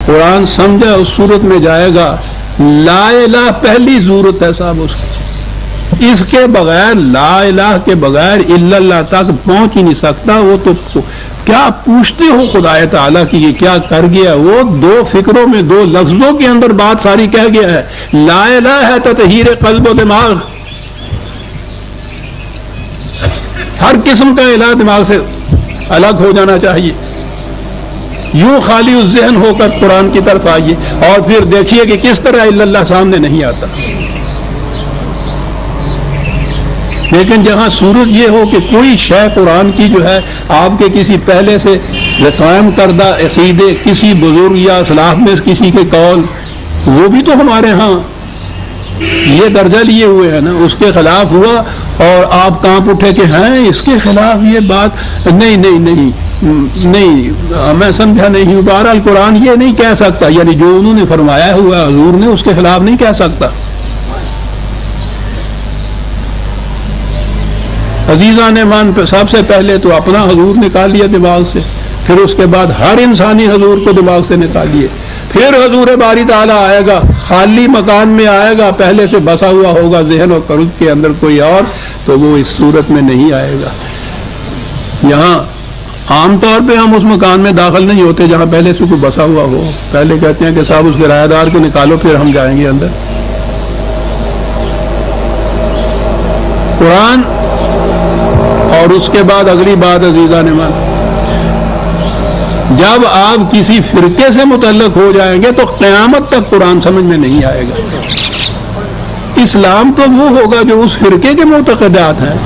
قرآن سمجھا اس صورت میں جائے گا. لا الہ پہلی ضرورت ہے صاحب اس کی. اس کے بغیر لا الہ کے بغیر الا اللہ تک پہنچ ہی نہیں سکتا. وہ تو کیا پوچھتے ہو خدا تعالیٰ کی یہ کیا کر گیا؟ وہ دو فکروں میں دو لفظوں کے اندر بات ساری کہہ گیا ہے. لا الہ ہے تطہیر قلب و دماغ. ہر قسم کا الہ دماغ سے الگ ہو جانا چاہیے. یوں خالی الذہن ہو کر قرآن کی طرف آئیے اور پھر دیکھیے کہ کس طرح الا اللہ سامنے نہیں آتا. لیکن جہاں صورت یہ ہو کہ کوئی شے قرآن کی جو ہے آپ کے کسی پہلے سے قائم کردہ عقیدے، کسی بزرگ یا اسلاف میں کسی کے قول، وہ بھی تو ہمارے ہاں یہ درجہ لیے ہوئے ہیں نا، اس کے خلاف ہوا اور آپ کانپ اٹھے کہ ہیں اس کے خلاف یہ بات نہیں میں سمجھا نہیں ہوں. بہرحال قرآن یہ نہیں کہہ سکتا، یعنی جو انہوں نے فرمایا ہوا حضور نے اس کے خلاف نہیں کہہ سکتا. عزیزان ایمان پہ سب سے پہلے تو اپنا حضور نکال لیا دماغ سے، پھر اس کے بعد ہر انسانی حضور کو دماغ سے نکال لیے. پھر حضور باری تعالیٰ آئے گا، خالی مکان میں آئے گا، پہلے سے بسا ہوا ہوگا ذہن و قلب کے اندر کوئی اور، تو وہ اس صورت میں نہیں آئے گا. یہاں عام طور پہ ہم اس مکان میں داخل نہیں ہوتے جہاں پہلے سے کوئی بسا ہوا ہو. پہلے کہتے ہیں کہ صاحب اس کرایہ دار کو نکالو پھر ہم جائیں گے اندر. قرآن اور اس کے بعد اگلی بات عزیزان ایمان، جب آپ کسی فرقے سے متعلق ہو جائیں گے تو قیامت تک قرآن سمجھ میں نہیں آئے گا. اسلام تو وہ ہوگا جو اس فرقے کے معتقدات ہیں،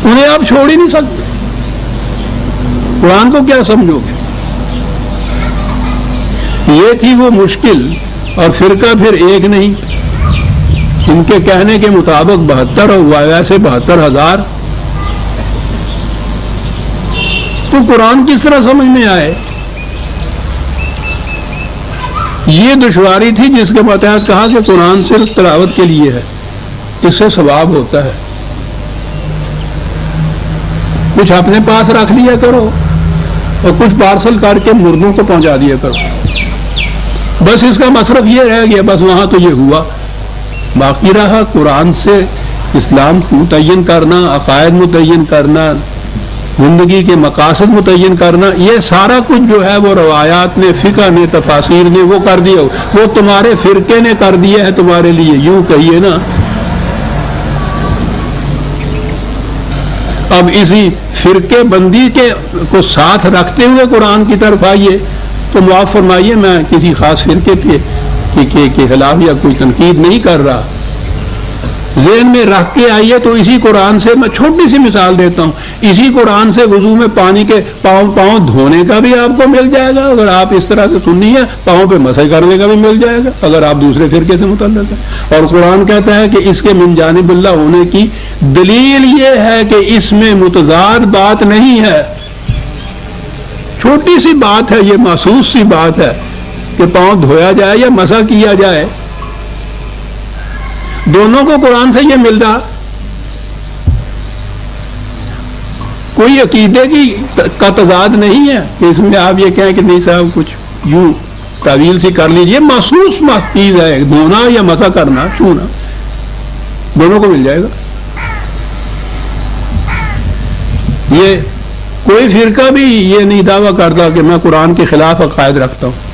انہیں آپ چھوڑ ہی نہیں سکتے. قرآن کو کیا سمجھو گے؟ یہ تھی وہ مشکل. اور فرقہ پھر ایک نہیں، ان کے کہنے کے مطابق 72 اور ویسے 72,000. تو قرآن کس طرح سمجھ میں آئے؟ یہ دشواری تھی جس کے متحد کہا کہ قرآن صرف تلاوت کے لیے ہے، اس سے ثواب ہوتا ہے. کچھ اپنے پاس رکھ لیا کرو اور کچھ پارسل کر کے مردوں کو پہنچا دیا کرو، بس اس کا مصرف یہ رہ گیا، بس وہاں تو یہ ہوا. باقی رہا قرآن سے اسلام متعین کرنا، عقائد متعین کرنا، زندگی کے مقاصد متعین کرنا، یہ سارا کچھ جو ہے وہ روایات نے، فقہ نے، تفاسیر نے وہ کر دیا. وہ تمہارے فرقے نے کر دیا ہے تمہارے لیے، یوں کہیے نا. اب اسی فرقے بندی کے کو ساتھ رکھتے ہوئے قرآن کی طرف آئیے تو معاف فرمائیے میں کسی خاص فرقے کے خلاف یا کوئی تنقید نہیں کر رہا. ذہن میں رکھ کے آئیے تو اسی قرآن سے میں چھوٹی سی مثال دیتا ہوں. اسی قرآن سے وضو میں پانی کے پاؤں دھونے کا بھی آپ کو مل جائے گا اگر آپ اس طرح سے سننی ہے، پاؤں پہ مسح کرنے کا بھی مل جائے گا اگر آپ دوسرے فرقے سے متعلق ہیں. اور قرآن کہتا ہے کہ اس کے من جانب اللہ ہونے کی دلیل یہ ہے کہ اس میں متضاد بات نہیں ہے. چھوٹی سی بات ہے، یہ محسوس سی بات ہے کہ پاؤں دھویا جائے یا مسح کیا جائے، دونوں کو قرآن سے یہ مل رہا. کوئی عقیدے کا تضاد نہیں ہے کہ اس میں آپ یہ کہیں کہ نہیں صاحب کچھ یوں تعویل سی کر لیجیے. محسوس چیز ہے، دھونا یا مسح کرنا، چھونا، دونوں کو مل جائے گا. یہ کوئی فرقہ بھی یہ نہیں دعویٰ کرتا کہ میں قرآن کے خلاف عقائد رکھتا ہوں.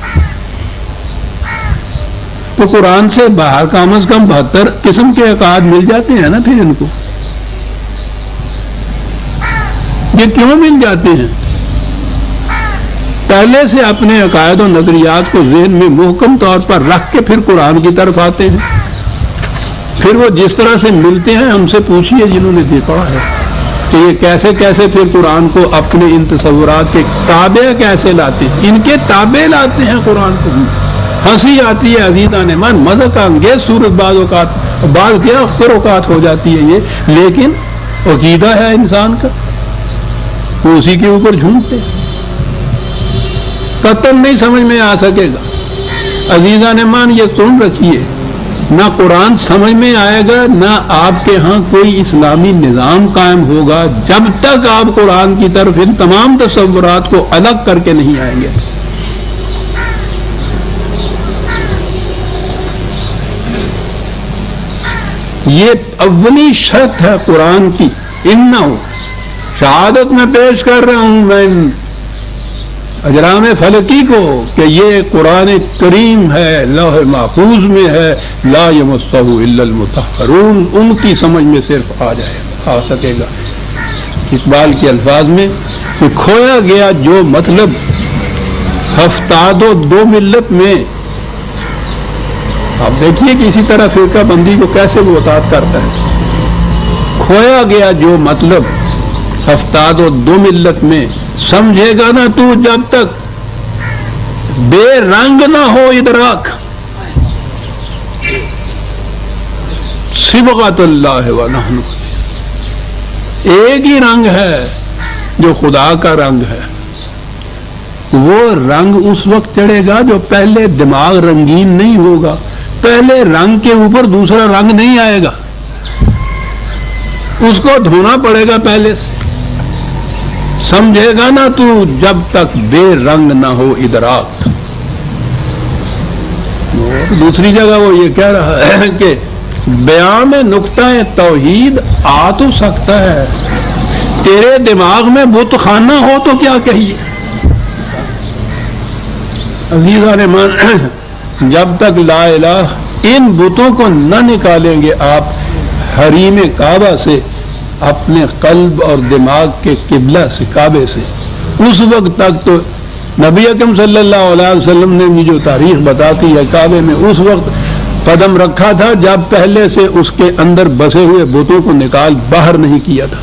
تو قرآن سے باہر کم از کم 72 قسم کے عقائد مل جاتے ہیں نا. پھر ان کو یہ کیوں مل جاتے ہیں؟ پہلے سے اپنے عقائد و نظریات کو ذہن میں محکم طور پر رکھ کے پھر قرآن کی طرف آتے ہیں. پھر وہ جس طرح سے ملتے ہیں ہم سے پوچھیے جنہوں نے دیکھا ہے کہ یہ کیسے کیسے پھر قرآن کو اپنے ان تصورات کے تابع کیسے لاتے ہیں. ان کے تابع لاتے ہیں قرآن کو. ہنسی آتی ہے عزیزان من، مزہ کا انگیز صورت بعض اوقات، بعض کیا اکثر اوقات ہو جاتی ہے یہ، لیکن عقیدہ ہے انسان کا، وہ اسی کے اوپر جھومتے. قطعاً نہیں سمجھ میں آ سکے گا. عزیزان من یہ سن رکھیے، نہ قرآن سمجھ میں آئے گا، نہ آپ کے ہاں کوئی اسلامی نظام قائم ہوگا جب تک آپ قرآن کی طرف ان تمام تصورات کو الگ کر کے نہیں آئیں گے. یہ اولی شرط ہے قرآن کی. انہو شہادت میں پیش کر رہا ہوں میں اجرام فلکی کو کہ یہ قرآن کریم ہے، لوح محفوظ میں ہے، لا یمسہ الا المطہرون، ان کی سمجھ میں صرف آ سکے گا. اقبال کے الفاظ میں کہ کھویا گیا جو مطلب ہفتاد و دو ملت میں. آپ دیکھیے کہ اسی طرح فرقہ بندی کو کیسے وہ اطاعت کرتا ہے. کھویا گیا جو مطلب ہفتاد و دو ملت میں، سمجھے گا نا تو جب تک بے رنگ نہ ہو ادراک. صبغۃ اللہ ونحن، ایک ہی رنگ ہے جو خدا کا رنگ ہے. وہ رنگ اس وقت چڑھے گا جو پہلے دماغ رنگین نہیں ہوگا. پہلے رنگ کے اوپر دوسرا رنگ نہیں آئے گا، اس کو دھونا پڑے گا پہلے سے. سمجھے گا نا تو جب تک بے رنگ نہ ہو ادراک. دوسری جگہ وہ یہ کہہ رہا ہے کہ بیان میں نقطہ توحید آ تو سکتا ہے، تیرے دماغ میں بت خانہ ہو تو کیا کہیے. عزیزان مان، جب تک لا الہ ان بتوں کو نہ نکالیں گے آپ حریم کعبہ سے، اپنے قلب اور دماغ کے قبلہ سے، کعبے سے، اس وقت تک تو نبی اکرم صلی اللہ علیہ وسلم نے جو تاریخ بتاتی ہے کعبے میں اس وقت قدم رکھا تھا جب پہلے سے اس کے اندر بسے ہوئے بتوں کو نکال باہر نہیں کیا تھا.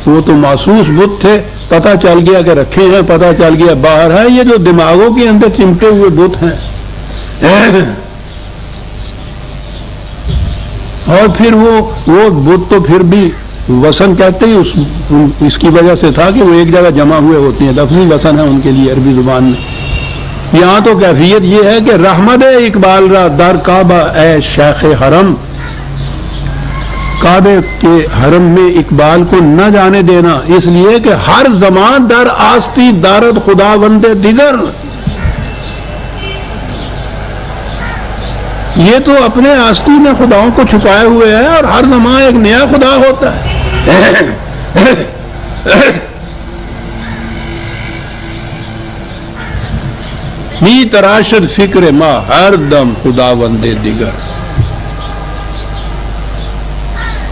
وہ تو محسوس بت تھے، پتہ چل گیا کہ رکھے ہیں، پتہ چل گیا باہر ہے. یہ جو دماغوں کے اندر چمٹے ہوئے بت ہیں، اور پھر وہ بت تو پھر بھی وسن کہتے ہی اس کی وجہ سے تھا کہ وہ ایک جگہ جمع ہوئے ہوتے ہیں، لفظی وسن ہے ان کے لیے عربی زبان میں. یہاں تو کیفیت یہ ہے کہ رحمت اقبال را در کعبہ اے شیخ حرم، کعبے کے حرم میں اقبال کو نہ جانے دینا، اس لیے کہ ہر زمان در آستی دارد خدا بندے دیگر. یہ تو اپنے آستی میں خداؤں کو چھپائے ہوئے ہے اور ہر زمان ایک نیا خدا ہوتا ہے. می تراشد فکر ما ہر دم خدا بندے دیگر.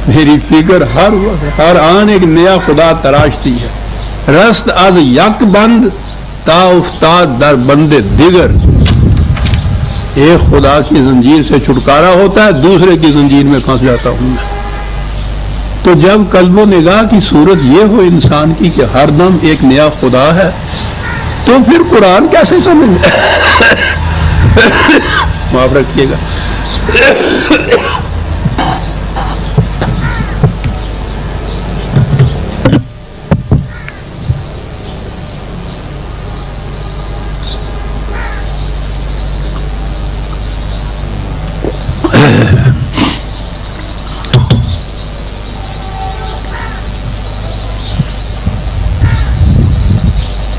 میری فکر ہر وقت ہر آن ایک نیا خدا تراشتی ہے. رست از یک بند تا افتاد در بندے دیگر. ایک خدا کی زنجیر سے چھٹکارا ہوتا ہے، دوسرے کی زنجیر میں پھنس جاتا ہوں میں. تو جب قلب و نگاہ کی صورت یہ ہو انسان کی کہ ہر دم ایک نیا خدا ہے، تو پھر قرآن کیسے سمجھ معاف رکھیے گا.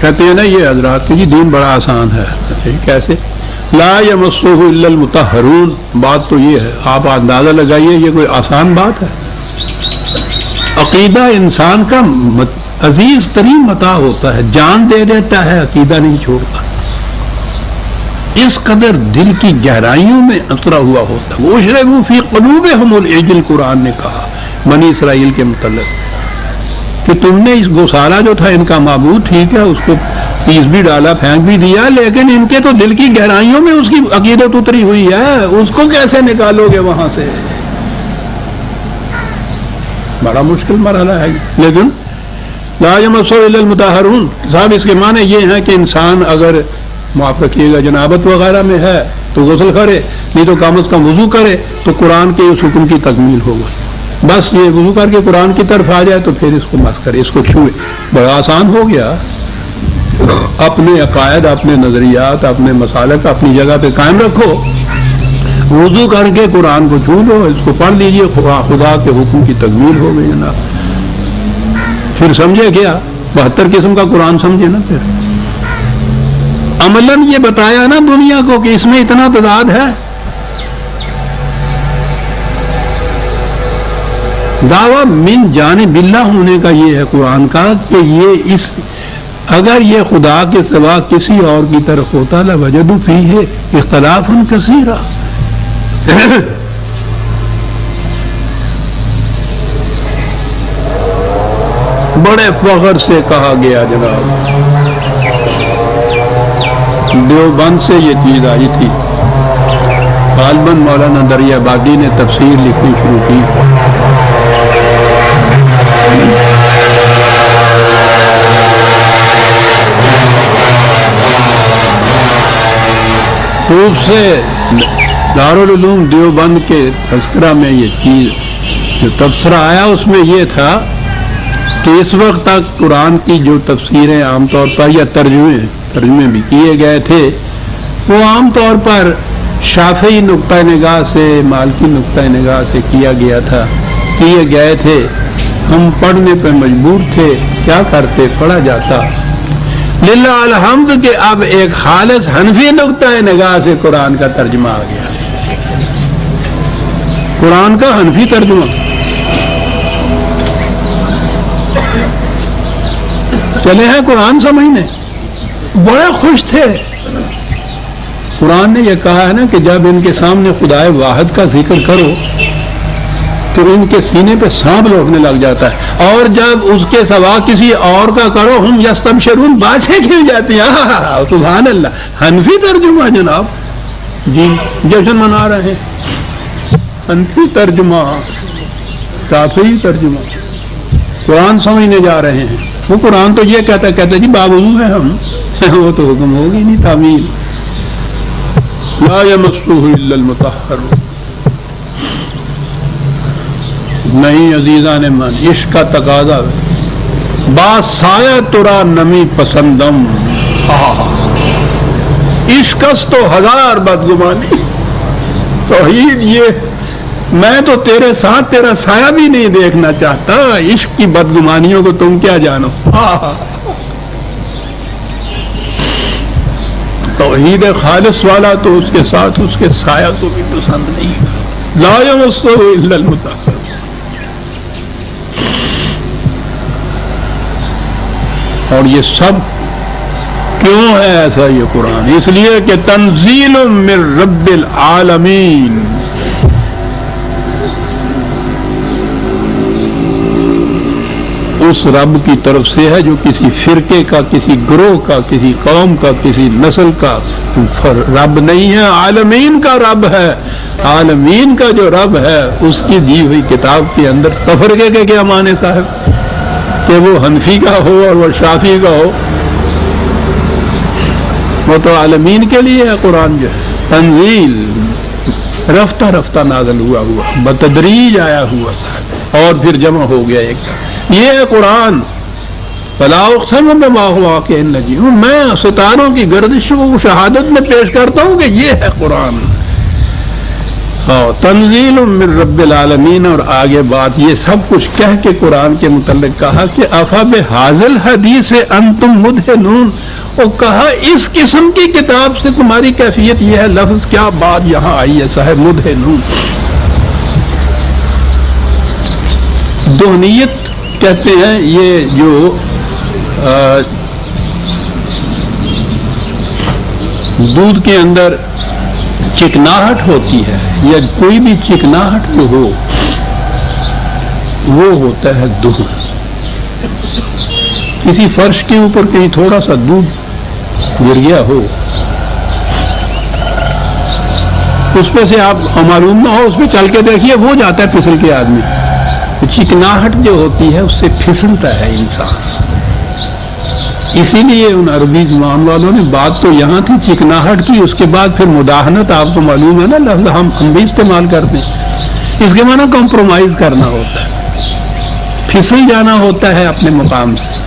کہتے ہیں نا یہ حضرات کہ جی دین بڑا آسان ہے. کیسے؟ لا یمسہ الا المطہرون. بات تو یہ ہے، آپ اندازہ لگائیے یہ کوئی آسان بات ہے. عقیدہ انسان کا عزیز ترین متاع ہوتا ہے، جان دے دیتا ہے، عقیدہ نہیں چھوڑتا. اس قدر دل کی گہرائیوں میں اترا ہوا ہوتا ہے. وَأُشْرِبُوا فِي قُلُوبِهِمُ الْعِجْلَ، قرآن نے کہا بنی اسرائیل کے متعلق کہ تم نے اس گوسالہ جو تھا ان کا معبود، ٹھیک ہے اس کو پیس بھی ڈالا، پھینک بھی دیا، لیکن ان کے تو دل کی گہرائیوں میں اس کی عقیدت اتری ہوئی ہے، اس کو کیسے نکالو گے وہاں سے؟ بڑا مشکل مرحلہ ہے. لیکن لا یمسہ الا المطہرون صاحب اس کے معنی یہ ہے کہ انسان اگر معاف رکھیے گا جنابت وغیرہ میں ہے تو غسل کرے، نہیں تو کم از کم وضو کرے، تو قرآن کے اس حکم کی تکمیل ہوگا. بس یہ وضو کر کے قرآن کی طرف آ جائے تو پھر اس کو مس کرے، اس کو چھوئے. بڑا آسان ہو گیا. اپنے عقائد، اپنے نظریات، اپنے مسالک اپنی جگہ پہ قائم رکھو، وضو کر کے قرآن کو چھو لو، اس کو پڑھ لیجئے، خدا کے حکم کی تکمیل ہو گئی جناب. پھر سمجھے کیا 72 قسم کا قرآن سمجھے نا. پھر عملاً یہ بتایا نا دنیا کو کہ اس میں اتنا تضاد ہے. دعویٰ من جانب اللہ ہونے کا یہ ہے قرآن کا کہ یہ اگر یہ خدا کے سوا کسی اور کی طرف ہوتا لوجدوا فیہ اختلافا کثیرا، بڑے فخر سے کہا گیا جناب، دیوبند سے یہ چیز آئی تھی، غالباً مولانا دریا بادی نے تفسیر لکھنی شروع کی، خوب سے دارالعلوم دیوبند کے تذکرہ میں یہ چیز جو تبصرہ آیا اس میں یہ تھا کہ اس وقت تک قرآن کی جو تفسیریں عام طور پر یا ترجمے بھی کیے گئے تھے وہ عام طور پر شافعی نقطۂ نگاہ سے، مالکی نقطۂ نگاہ سے کیے گئے تھے، ہم پڑھنے پہ مجبور تھے، کیا کرتے، پڑھا جاتا۔ للہ الحمد کہ اب ایک خالص حنفی نقطۂ نگاہ سے قرآن کا ترجمہ آ گیا، قرآن کا حنفی ترجمہ۔ چلے ہیں قرآن سمجھنے، بڑے خوش تھے۔ قرآن نے یہ کہا ہے نا کہ جب ان کے سامنے خدائے واحد کا ذکر کرو تو ان کے سینے پہ سانپ لوٹنے لگ جاتا ہے، اور جب اس کے سوا کسی اور کا کرو ہم یستبشرون، باتیں کھل جاتی ہیں۔ سبحان اللہ، حنفی ترجمہ جناب، جی جشن منا رہے ہیں، حنفی ترجمہ، شافعی ترجمہ، قرآن سمجھنے جا رہے ہیں۔ وہ قرآن تو یہ کہتا جی باوضو ہے ہم، وہ تو حکم ہوگی نہیں، تعمیل لا یمسہ الا المطہرون۔ نہیں عزیزان من، عشق کا تقاضا با سایہ ترا نمی پسندم، عشقس تو ہزار بدگمانی، توحید یہ میں تو تیرے ساتھ تیرا سایہ بھی نہیں دیکھنا چاہتا، عشق کی بدگمانیوں کو تم کیا جانو۔ توحید خالص والا تو اس کے ساتھ اس کے سایہ کو بھی پسند نہیں، لا یمسہ الا المطہرون۔ اور یہ سب کیوں ہے ایسا یہ قرآن؟ اس لیے کہ تنزیل من رب العالمین، اس رب کی طرف سے ہے جو کسی فرقے کا، کسی گروہ کا، کسی قوم کا، کسی نسل کا رب نہیں ہے، عالمین کا رب ہے۔ عالمین کا جو رب ہے اس کی دی ہوئی کتاب کے اندر تفرقے کے کیا معنی صاحب، کہ وہ حنفی کا ہو اور وہ شافعی کا ہو، وہ تو عالمین کے لیے ہے۔ قرآن جو ہے تنزیل رفتہ رفتہ نازل ہوا بتدریج آیا ہوا صاحب، اور پھر جمع ہو گیا ایک۔ یہ ہے قرآن، فلا اقسم بما هو واقع النجم، میں ستاروں کی گردش کو شہادت میں پیش کرتا ہوں کہ یہ ہے قرآن، تنزیل من رب العالمین۔ اور آگے بات یہ سب کچھ کہہ کے قرآن کے متعلق کہا کہ افا بہذا الحدیث انتم مدہنون، اور کہا اس قسم کی کتاب سے تمہاری کیفیت یہ ہے۔ لفظ کیا بات یہاں آئی ہے صاحب، مدہنون، دہنیت کہتے ہیں یہ جو دودھ کے اندر چکناہٹ ہوتی ہے، یا کوئی بھی چکناہٹ جو ہو وہ ہوتا ہے دہن۔ کسی فرش کے اوپر کہیں تھوڑا سا دودھ گر گیا ہو، اس پہ سے آپ معلوم نہ ہو، اس پہ چل کے دیکھیے وہ جاتا ہے پھسل کے آدمی، چکناہٹ جو ہوتی ہے اس سے پھسلتا ہے انسان۔ اسی لیے ان عربی زبان والوں نے بات تو یہاں تھی چکناہٹ کی، اس کے بعد پھر مداہنت، آپ کو معلوم ہے نا لفظ ہم بھی استعمال کرتے ہیں، اس کے معنی کمپرومائز کرنا ہوتا ہے، پھسل جانا ہوتا ہے اپنے مقام سے۔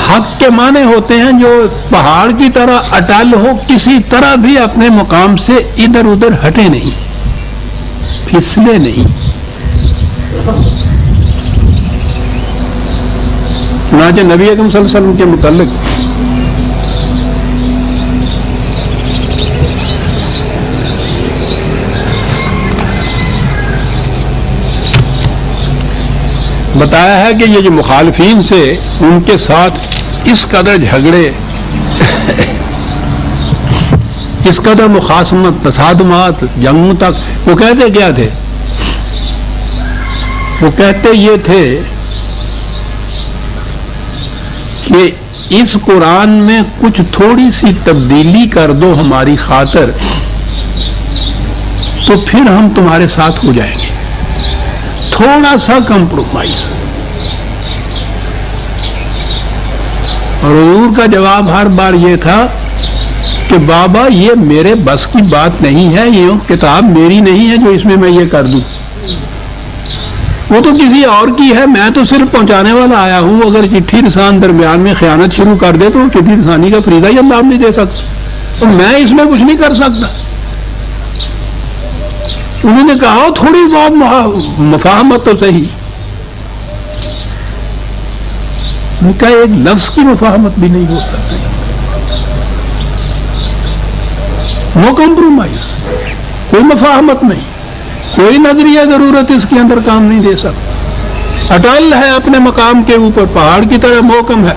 حق کے معنی ہوتے ہیں جو پہاڑ کی طرح اٹل ہو، کسی طرح بھی اپنے مقام سے ادھر ادھر ہٹے نہیں، پھسلے نہیں۔ چنانچہ نبی اکرم صلی اللہ علیہ وسلم کے متعلق بتایا ہے کہ یہ جو مخالفین سے ان کے ساتھ اس قدر جھگڑے اس قدر مخاصمت تصادمات جنگوں تک، وہ کہتے کیا تھے؟ وہ کہتے یہ تھے کہ اس قرآن میں کچھ تھوڑی سی تبدیلی کر دو ہماری خاطر تو پھر ہم تمہارے ساتھ ہو جائیں گے، تھوڑا سا کمپرومائز۔ اور حضور کا جواب ہر بار یہ تھا کہ بابا یہ میرے بس کی بات نہیں ہے، یہ کتاب میری نہیں ہے جو اس میں یہ کر دوں، وہ تو کسی اور کی ہے، میں تو صرف پہنچانے والا آیا ہوں۔ اگر چٹھی رسان درمیان میں خیانت شروع کر دے تو چٹھی رسانی کا فریضہ ہی اللہ نہیں دے سکتا، تو میں اس میں کچھ نہیں کر سکتا۔ انہوں نے کہا تھوڑی بہت مفاہمت تو صحیح، ان کا ایک لفظ کی مفاہمت بھی نہیں ہو سکتی، نو کمپرومائز، کوئی مفاہمت نہیں، کوئی نظریہ ضرورت اس کے اندر کام نہیں دے سکتا، اٹل ہے اپنے مقام کے اوپر، پہاڑ کی طرح محکم ہے۔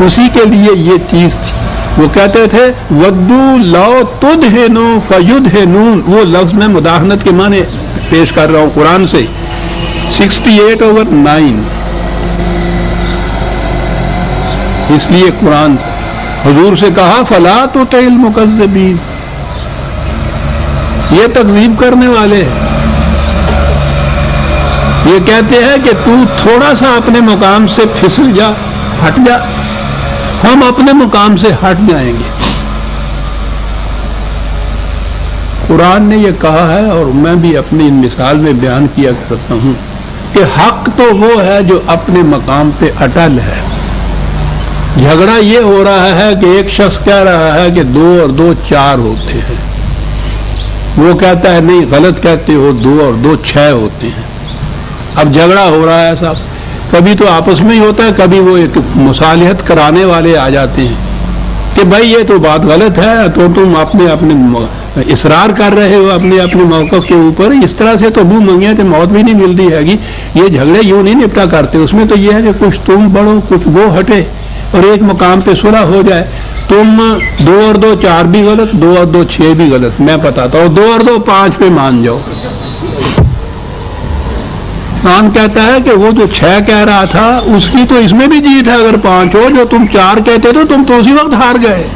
اسی کے لیے یہ چیز تھی، وہ کہتے تھے ودو لو تدہنو فیدہنون، وہ لفظ میں مداحنت کے معنی پیش کر رہا ہوں قرآن سے، 68/9۔ اس لیے قرآن حضور سے کہا فلا تطع المکذبین، یہ تکذیب کرنے والے یہ کہتے ہیں کہ تو تھوڑا سا اپنے مقام سے پھسل جا، ہٹ جا، ہم اپنے مقام سے ہٹ جائیں گے۔ قرآن نے یہ کہا ہے اور میں بھی اپنی مثال میں بیان کیا کرتا ہوں کہ حق تو وہ ہے جو اپنے مقام پہ اٹل ہے۔ جھگڑا یہ ہو رہا ہے کہ ایک شخص کہہ رہا ہے کہ 2 اور 2 4 ہوتے ہیں، وہ کہتا ہے نہیں غلط کہتے ہو، 2 اور 2 6 ہوتے ہیں۔ اب جھگڑا ہو رہا ہے صاحب، کبھی تو آپس میں ہی ہوتا ہے، کبھی وہ ایک مصالحت کرانے والے آ جاتے ہیں کہ بھائی یہ تو بات غلط ہے، تو تم اپنے اصرار کر رہے ہو اپنے موقف کے اوپر، اس طرح سے تو منہ منگیا تو موت بھی نہیں ملتی ہے گی۔ یہ جھگڑے یوں نہیں نپٹا کرتے، اس میں تو یہ ہے کہ کچھ تم بڑھو کچھ وہ ہٹے اور ایک مقام پہ صلح ہو جائے۔ تم 2 اور 2 4 بھی غلط، 2 اور 2 6 بھی غلط، میں بتاتا ہوں 2 اور 2 5 پہ مان جاؤ۔ قرآن کہتا ہے کہ وہ جو 6 کہہ رہا تھا اس کی تو اس میں بھی جیت ہے، اگر 5 ہو، جو تم 4 کہتے تو تم تو اسی وقت ہار گئے،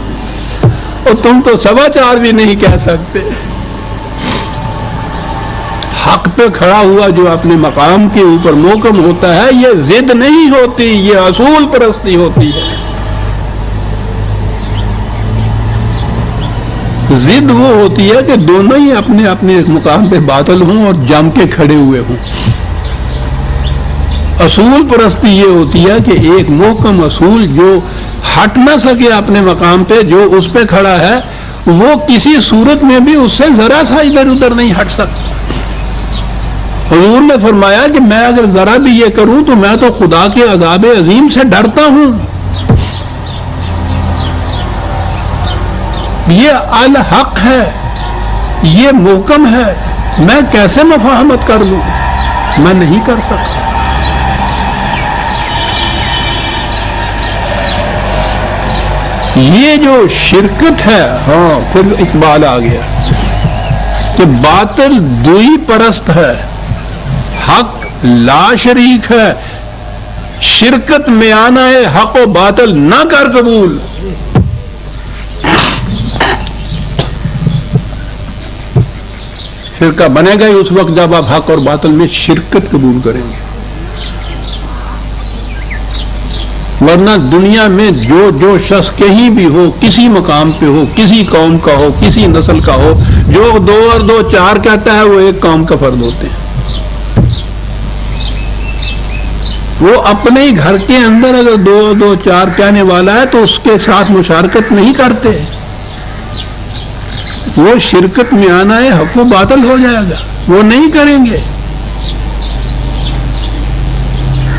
اور تم تو 4.25 بھی نہیں کہہ سکتے۔ حق پہ کھڑا ہوا جو اپنے مقام کے اوپر محکم ہوتا ہے، یہ ضد نہیں ہوتی، یہ اصول پرستی ہوتی ہے۔ ضد وہ ہوتی ہے کہ دونوں ہی اپنے اپنے مقام پہ باطل ہوں اور جم کے کھڑے ہوئے ہوں۔ اصول پرستی یہ ہوتی ہے کہ ایک محکم اصول جو ہٹ نہ سکے اپنے مقام پہ، جو اس پہ کھڑا ہے، وہ کسی صورت میں بھی اس سے ذرا سا ادھر ادھر نہیں ہٹ سکتا۔ حضور نے فرمایا کہ میں اگر ذرا بھی یہ کروں تو میں تو خدا کے عذاب عظیم سے ڈرتا ہوں۔ یہ الحق ہے، یہ محکم ہے، میں کیسے مفاہمت کر لوں؟ میں نہیں کر سکتا۔ یہ جو شرکت ہے، ہاں پھر اقبال آ گیا کہ باطل دوئی پرست ہے، حق لا شریک ہے، شرکت میں آنا ہے حق و باطل نہ کر قبول۔ فرقہ بنے گا ہی اس وقت جب آپ حق اور باطل میں شرکت قبول کریں گے، ورنہ دنیا میں جو شخص کہیں بھی ہو، کسی مقام پہ ہو، کسی قوم کا ہو، کسی نسل کا ہو، جو 2 اور 2 4 کہتا ہے وہ ایک قوم کا فرد ہوتے ہیں۔ وہ اپنے ہی گھر کے اندر اگر 2 اور 2 4 کہنے والا ہے تو اس کے ساتھ مشارکت نہیں کرتے، وہ شرکت میں آنا ہے حق و باطل ہو جائے گا، وہ نہیں کریں گے۔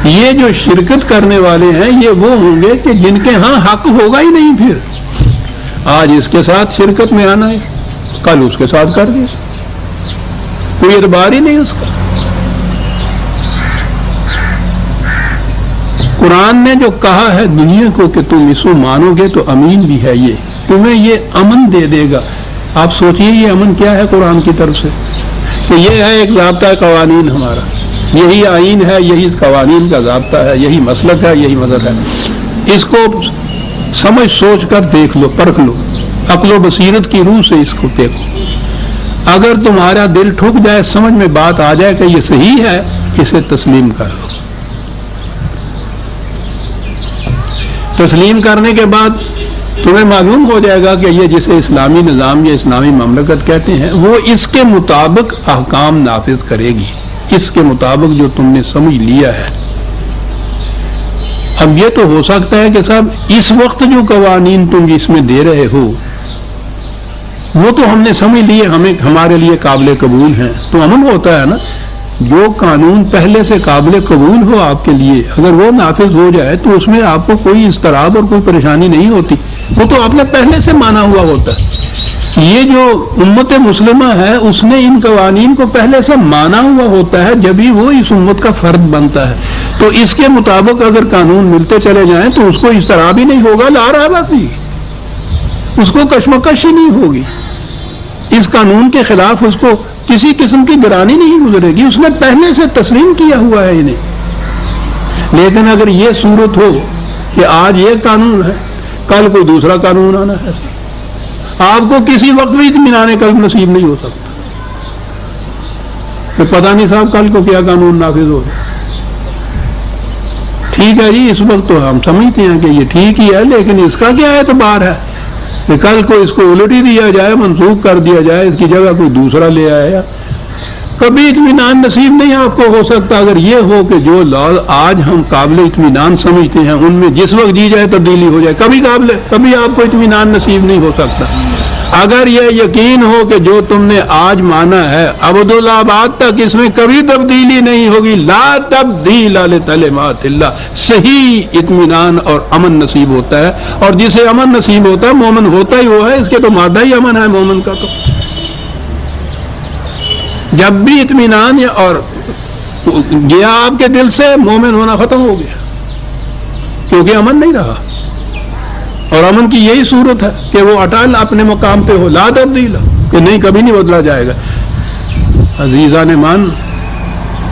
یہ جو شرکت کرنے والے ہیں یہ وہ ہوں گے کہ جن کے ہاں حق ہوگا ہی نہیں، پھر آج اس کے ساتھ شرکت میں آنا ہے، کل اس کے ساتھ کر دیا، کوئی اعتبار ہی نہیں اس کا۔ قرآن نے جو کہا ہے دنیا کو کہ تم اس کو مانو گے تو امین بھی ہے، یہ تمہیں یہ امن دے دے گا۔ آپ سوچئے یہ امن کیا ہے قرآن کی طرف سے، کہ یہ ہے ایک ضابطہ قوانین ہمارا، یہی آئین ہے، یہی قوانین کا ضابطہ ہے، یہی مسلک ہے، یہی مذہب ہے۔ اس کو سمجھ سوچ کر دیکھ لو، پرکھ لو، عقل و بصیرت کی روح سے اس کو دیکھو۔ اگر تمہارا دل ٹھک جائے، سمجھ میں بات آ جائے کہ یہ صحیح ہے، اسے تسلیم کر لو۔ تسلیم کرنے کے بعد تمہیں معلوم ہو جائے گا کہ یہ جسے اسلامی نظام یا اسلامی مملکت کہتے ہیں وہ اس کے مطابق احکام نافذ کرے گی، اس کے مطابق جو تم نے سمجھ لیا ہے۔ اب یہ تو ہو سکتا ہے کہ صاحب اس وقت جو قوانین تم اس میں دے رہے ہو وہ تو ہم نے سمجھ لیے، ہمارے لیے قابل قبول ہیں، تو امن ہوتا ہے نا۔ جو قانون پہلے سے قابل قبول ہو آپ کے لیے، اگر وہ نافذ ہو جائے تو اس میں آپ کو کوئی اضطراب اور کوئی پریشانی نہیں ہوتی، وہ تو آپ نے پہلے سے مانا ہوا ہوتا ہے۔ یہ جو امت مسلمہ ہے اس نے ان قوانین کو پہلے سے مانا ہوا ہوتا ہے، جبھی وہ اس امت کا فرد بنتا ہے۔ تو اس کے مطابق اگر قانون ملتے چلے جائیں تو اس کو اضطراب ہی نہیں ہوگا، لا رہا باقی اس کو کشمکش ہی نہیں ہوگی، اس قانون کے خلاف اس کو کسی قسم کی گرانی نہیں گزرے گی، اس نے پہلے سے تسلیم کیا ہوا ہے انہیں۔ لیکن اگر یہ صورت ہو کہ آج یہ قانون ہے، کل کوئی دوسرا قانون آنا ہے، آپ کو کسی وقت بھی اطمینان قلب نصیب نہیں ہو سکتا کہ پتہ نہیں صاحب کل کو کیا قانون نافذ ہو۔ ٹھیک ہے جی، اس وقت تو ہم سمجھتے ہیں کہ یہ ٹھیک ہی ہے، لیکن اس کا کیا اعتبار ہے کہ کل کو اس کو الٹ ہی دیا جائے، منسوخ کر دیا جائے، اس کی جگہ کوئی دوسرا لے آیا، کبھی اطمینان نصیب نہیں آپ کو ہو سکتا۔ اگر یہ ہو کہ جو لاز آج ہم قابل اطمینان سمجھتے ہیں ان میں جس وقت جی جائے تبدیلی ہو جائے، کبھی آپ کو اطمینان نصیب نہیں ہو سکتا۔ اگر یہ یقین ہو کہ جو تم نے آج مانا ہے ابدالآباد تک اس میں کبھی تبدیلی نہیں ہوگی، لا تبدیل لکلمات اللہ، صحیح اطمینان اور امن نصیب ہوتا ہے، اور جسے امن نصیب ہوتا ہے مومن ہوتا ہی وہ ہے، اس کے تو مادہ ہی امن ہے مومن کا۔ تو جب بھی اطمینان اور گیا آپ کے دل سے، مومن ہونا ختم ہو گیا، کیونکہ امن نہیں رہا۔ اور امن کی یہی صورت ہے کہ وہ اٹل اپنے مقام پہ ہو، لا تبدیل، کہ نہیں کبھی نہیں بدلا جائے گا۔ عزیزان مان،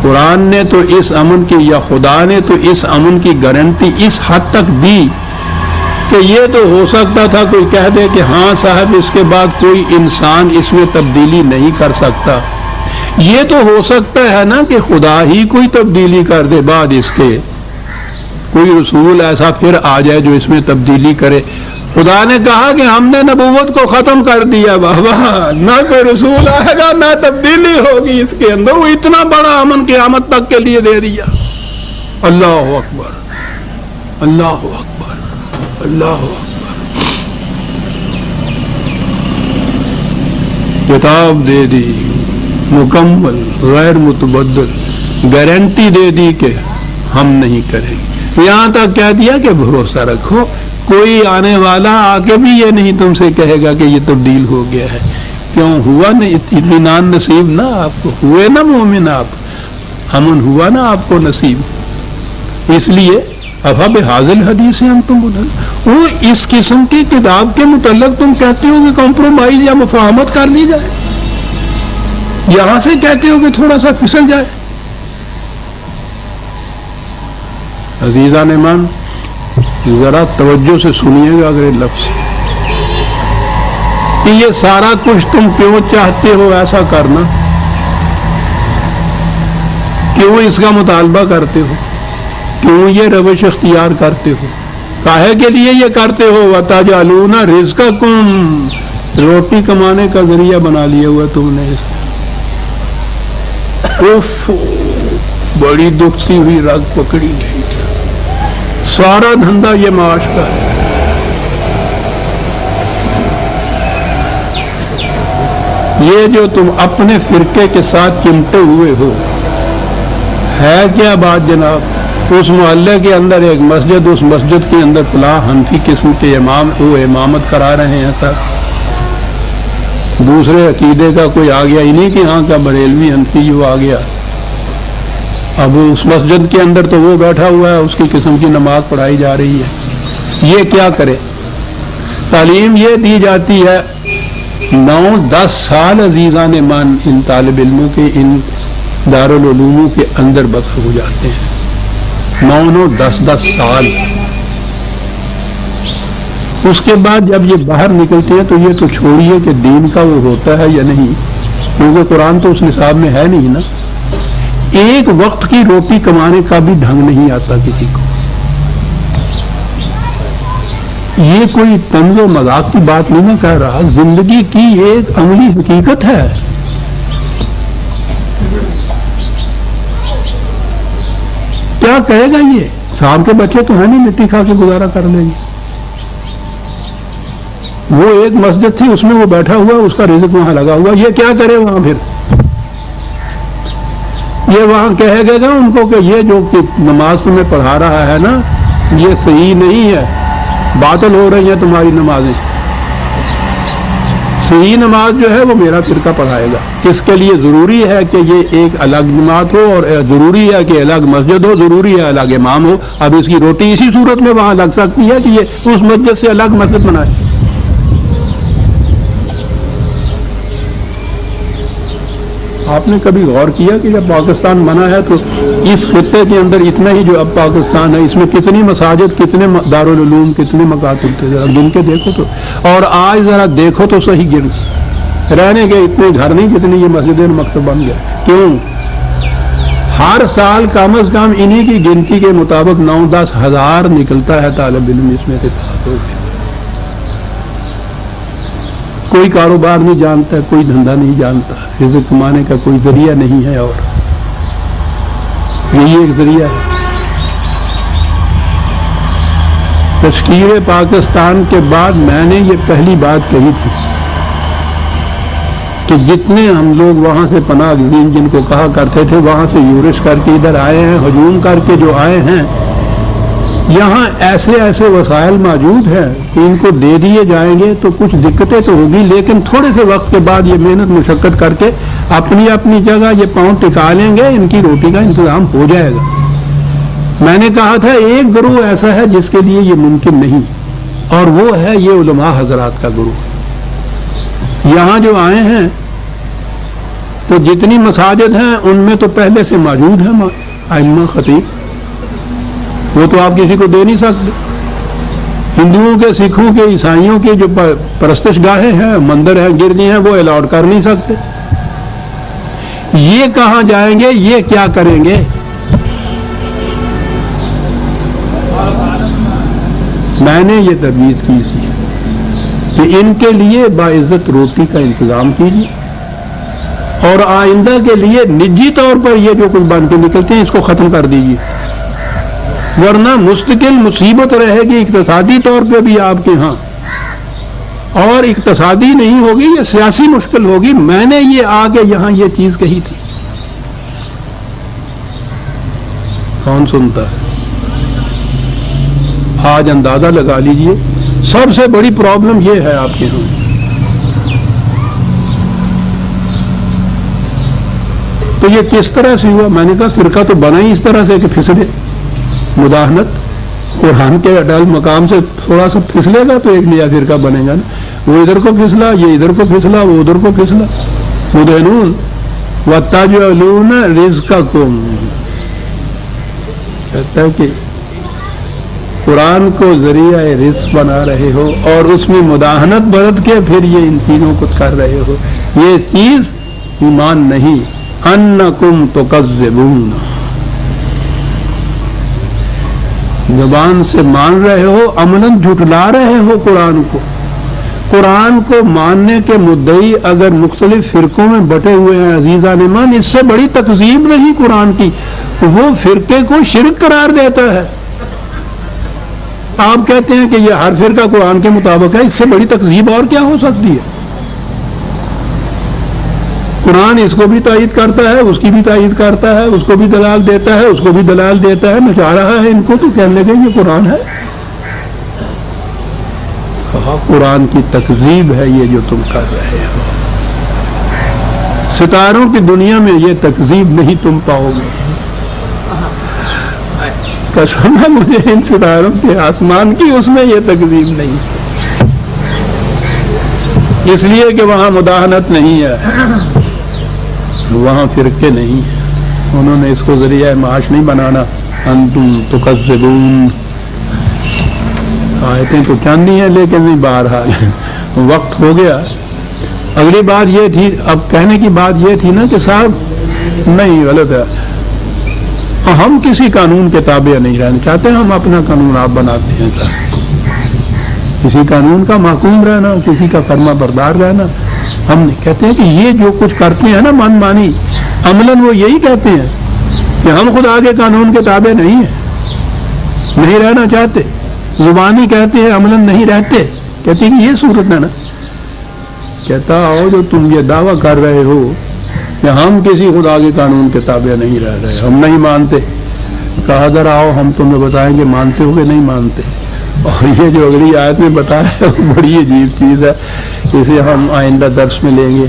قرآن نے تو اس امن کی، یا خدا نے تو اس امن کی گارنٹی اس حد تک دی کہ یہ تو ہو سکتا تھا کوئی کہہ دے کہ ہاں صاحب اس کے بعد کوئی انسان اس میں تبدیلی نہیں کر سکتا۔ یہ تو ہو سکتا ہے نا کہ خدا ہی کوئی تبدیلی کر دے، بعد اس کے کوئی رسول ایسا پھر آ جائے جو اس میں تبدیلی کرے۔ خدا نے کہا کہ ہم نے نبوت کو ختم کر دیا، واہ واہ، نہ کوئی رسول آئے گا نہ تبدیلی ہوگی اس کے اندر، وہ اتنا بڑا امن قیامت تک کے لیے دے دیا۔ اللہ اکبر، اللہ اکبر، اللہ اکبر۔ کتاب دے دی مکمل غیر متبدل، گارنٹی دے دی کہ ہم نہیں کریں گے، یہاں تک کہہ دیا کہ بھروسہ رکھو، کوئی آنے والا آ کے بھی یہ نہیں تم سے کہے گا کہ یہ تبدیل ہو گیا ہے۔ کیوں ہوا نہیں اطمینان نصیب نا آپ کو، ہوئے نا مومن، آپ امن ہوا نا آپ کو نصیب۔ اس لیے افا بحاظل حدیث ہم تم بدل، وہ اس قسم کی کتاب کے متعلق تم کہتے ہو کہ کمپرومائز یا مفاہمت کر لی جائے، یہاں سے کہتے ہو کہ تھوڑا سا پھسل جائے۔ عزیزان ایمان، ذرا توجہ سے سنیے گا اگر لفظ کہ یہ سارا کچھ تم کیوں چاہتے ہو ایسا کرنا، کیوں اس کا مطالبہ کرتے ہو، کیوں یہ روش اختیار کرتے ہو، کاہے کے لیے یہ کرتے ہو؟ وَتَجْعَلُونَ رِزْقَكُمْ، روٹی کمانے کا ذریعہ بنا لیا ہوا تم نے اس کو۔ بڑی دکھتی ہوئی رگ پکڑی گئی، سارا دھندا یہ معاش کا ہے۔ یہ جو تم اپنے فرقے کے ساتھ چمٹے ہوئے ہو، ہے کیا بات جناب؟ اس محلے کے اندر ایک مسجد، اس مسجد کے اندر فلاں حنفی قسم کے امام وہ امامت کرا رہے ہیں، سر دوسرے عقیدے کا کوئی آ گیا، انہیں کہ ہاں کا بریلوی حنفی جو آ گیا، اب اس مسجد کے اندر تو وہ بیٹھا ہوا ہے، اس کی قسم کی نماز پڑھائی جا رہی ہے، یہ کیا کرے؟ تعلیم یہ دی جاتی ہے 9-10 سال عزیزان مان ان طالب علموں کے ان دارالعلوموں کے اندر بسر ہو جاتے ہیں، 9-10 سال۔ اس کے بعد جب یہ باہر نکلتے ہیں تو یہ تو چھوڑیے کہ دین کا وہ ہوتا ہے یا نہیں، کیونکہ قرآن تو اس نصاب میں ہے نہیں نا۔ ایک وقت کی روٹی کمانے کا بھی ڈھنگ نہیں آتا کسی کو۔ یہ کوئی طنز و مذاق کی بات نہیں میں کہہ رہا، زندگی کی ایک عملی حقیقت ہے۔ کیا کہے گا یہ؟ صاحب کے بچے تو ہیں نہیں، مٹی کھا کے گزارا کر لیں گے۔ وہ ایک مسجد تھی، اس میں وہ بیٹھا ہوا، اس کا رزق وہاں لگا ہوا، یہ کیا کرے وہاں؟ پھر یہ وہاں کہے گا ان کو کہ یہ جو نماز تمہیں پڑھا رہا ہے نا، یہ صحیح نہیں ہے، باطل ہو رہی ہیں تمہاری نمازیں، صحیح نماز جو ہے وہ میرا فرقہ پڑھائے گا۔ اس کے لیے ضروری ہے کہ یہ ایک الگ جماعت ہو، اور ضروری ہے کہ الگ مسجد ہو، ضروری ہے الگ امام ہو۔ اب اس کی روٹی اسی صورت میں وہاں لگ سکتی ہے کہ یہ اس مسجد سے الگ مسجد بنائے۔ آپ نے کبھی غور کیا کہ جب پاکستان بنا ہے تو اس خطے کے اندر اتنا ہی جو اب پاکستان ہے، اس میں کتنی مساجد، کتنے دارالعلوم، کتنے مکاتب تھے؟ ذرا گن کے دیکھو تو، اور آج ذرا دیکھو تو صحیح، گن رہنے کے اتنے گھر نہیں جتنی یہ مسجد مکتب بن گیا۔ کیوں؟ ہر سال کم از کم انہی کی گنتی کے مطابق 9-10 ہزار نکلتا ہے طالب علم اس میں سے۔ کوئی کاروبار نہیں جانتا، کوئی دھندا نہیں جانتا، رزق کمانے کا کوئی ذریعہ نہیں ہے، اور یہی ایک ذریعہ ہے۔ تشکیل پاکستان کے بعد میں نے یہ پہلی بات کہی تھی کہ جتنے ہم لوگ وہاں سے پناہ گزین جن کو کہا کرتے تھے، وہاں سے یورش کر کے ادھر آئے ہیں، ہجوم کر کے جو آئے ہیں، یہاں ایسے ایسے وسائل موجود ہیں کہ ان کو دے دیے جائیں گے تو کچھ دقتیں تو ہوگی، لیکن تھوڑے سے وقت کے بعد یہ محنت مشقت کر کے اپنی اپنی جگہ یہ پاؤں ٹکا لیں گے، ان کی روٹی کا انتظام ہو جائے گا۔ میں نے کہا تھا ایک گروہ ایسا ہے جس کے لیے یہ ممکن نہیں، اور وہ ہے یہ علماء حضرات کا گروہ۔ یہاں جو آئے ہیں تو جتنی مساجد ہیں ان میں تو پہلے سے موجود ہیں ائمہ خطیب، وہ تو آپ کسی کو دے نہیں سکتے۔ ہندوؤں کے، سکھوں کے، عیسائیوں کے جو پرستش گاہیں ہیں، مندر ہیں، گرجے ہیں، وہ الاٹ کر نہیں سکتے۔ یہ کہاں جائیں گے؟ یہ کیا کریں گے؟ میں نے یہ تجویز کی تھی کہ ان کے لیے باعزت روٹی کا انتظام کیجیے، اور آئندہ کے لیے نجی طور پر یہ جو کچھ بن کے نکلتے ہیں اس کو ختم کر دیجیے، ورنہ مستقل مصیبت رہے گی اقتصادی طور پہ بھی آپ کے ہاں، اور اقتصادی نہیں ہوگی، یہ سیاسی مشکل ہوگی۔ میں نے یہ آگے یہاں یہ چیز کہی تھی، کون سنتا ہے؟ آج اندازہ لگا لیجئے، سب سے بڑی پرابلم یہ ہے آپ کے ہاں۔ تو یہ کس طرح سے ہوا؟ میں نے کہا فرقہ تو بنا ہی اس طرح سے کہ پھسلے، مداہنت، قرآن کے اڈال مقام سے تھوڑا سا پھسلے گا تو ایک نیا فرقہ بنے گا نا۔ وہ ادھر کو پھسلا، یہ ادھر کو پھسلا، وہ ادھر کو پھسلا۔ مدہنون وَتَجْعَلُونَ رِزْقَكُمْ، کہتا ہے کہ قرآن کو ذریعہ رزق بنا رہے ہو اور اس میں مداہنت برت کے پھر یہ ان چیزوں کو کر رہے ہو، یہ چیز ایمان نہیں۔ انکم تکذبون، زبان سے مان رہے ہو، عملاً جھٹلا رہے ہو قرآن کو۔ قرآن کو ماننے کے مدعی اگر مختلف فرقوں میں بٹے ہوئے ہیں عزیزان ایمان، اس سے بڑی تکذیب نہیں قرآن کی، وہ فرقے کو شرک قرار دیتا ہے۔ آپ کہتے ہیں کہ یہ ہر فرقہ قرآن کے مطابق ہے، اس سے بڑی تکذیب اور کیا ہو سکتی ہے؟ قرآن اس کو بھی تائید کرتا ہے، اس کی بھی تائید کرتا ہے، اس کو بھی دلال دیتا ہے، اس کو بھی دلال دیتا ہے، نچا رہا ہے ان کو، تو کہنے لگے یہ قرآن ہے۔ کہا قرآن کی تکذیب ہے یہ جو تم کر رہے ہو، ستاروں کی دنیا میں یہ تکذیب نہیں تم پاؤ گے۔ قسم ہے مجھے ان ستاروں کے آسمان کی، اس میں یہ تکذیب نہیں، اس لیے کہ وہاں مداہنت نہیں ہے، وہاں فرقے نہیں ہیں، انہوں نے اس کو ذریعہ معاش نہیں بنانا۔ انتم تکذبون، آیتیں تو چاندی ہیں لیکن نہیں، بہرحال وقت ہو گیا۔ اگلی بات یہ تھی، اب کہنے کی بات یہ تھی نا کہ صاحب نہیں، غلط ہے، ہم کسی قانون کے تابع نہیں رہنا چاہتے، ہم اپنا قانون آپ بناتے ہیں، کسی قانون کا محکوم رہنا، کسی کا فرما بردار رہنا ہم نہیں کہتے ہیں کہ یہ جو کچھ کرتے ہیں نا من مانی، عملاً وہ یہی کہتے ہیں کہ ہم خدا کے قانون کے تابع نہیں ہیں، نہیں رہنا چاہتے، زبانی کہتے ہیں عملاً نہیں رہتے، کہتے ہیں کہ یہ صورت ہے نا، کہتا ہو جو تم یہ دعویٰ کر رہے ہو کہ ہم کسی خدا کے قانون کے تابع نہیں رہ رہے، ہم نہیں مانتے، کہا ذرا آؤ ہم تمہیں بتائیں گے مانتے ہو کہ نہیں مانتے۔ اور یہ جو اگلی آیت میں بتایا ہے وہ بڑی عجیب چیز ہے، اسے ہم آئندہ درس میں لیں گے۔